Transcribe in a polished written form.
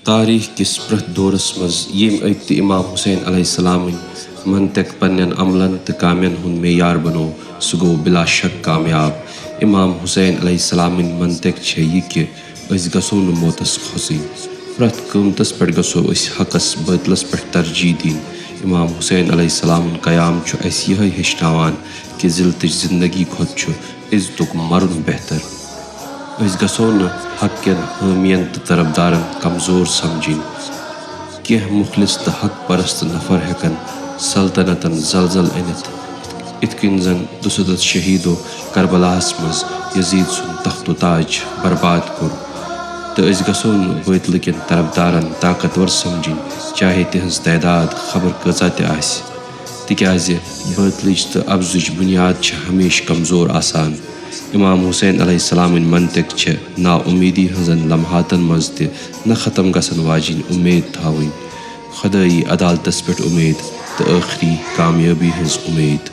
तारीख किस प्रथ दौरस मज यम अक इमाम हुसैन अलैहिस्सलाम मंतक पन्न अमलन तो कामन हुन मेयार बनो सह गो बिला शक कामयाब। इमाम हुसैन अलैहिस्सलाम मंतक यह कि गसो न मौतस खोसी, प्रथ कमतस पे गसो हकस बतलस पे तरजीह दिन। इमाम हुसैन अलैहिस्सलाम कयाम यह हेचनावान कि जिलत जिंदगी खुद इज्जतुक मरुन बेहतर। गसो न हक कन हामियन तो तरफदारन कमजोर समझिन। कह मुखलिस तो हक परस्त नफर हेकन सल्तनतन जलजल अनित, इतकन जन 210 शहीदों करबलास मज यजीद सुन तख्त ताज बर्बाद कोर। तो गसो न बतल कन तरफदारन ताकतवर समझिन, चाहे तिहज तैदाद खबर कचा तिकाज बतलच तो अफजुच बुनियाद हमेशा कमजोर आसान। इमाम हुसैन अलैहिस्सलाम मंतक नाउमीदी हजन लम्हातन मज न ख़त्म गसन वाजिन उम्मीद थावन, खुदाई अदालतस पे उम्मीद तो आखिरी कामयाबी हज उम्मीद।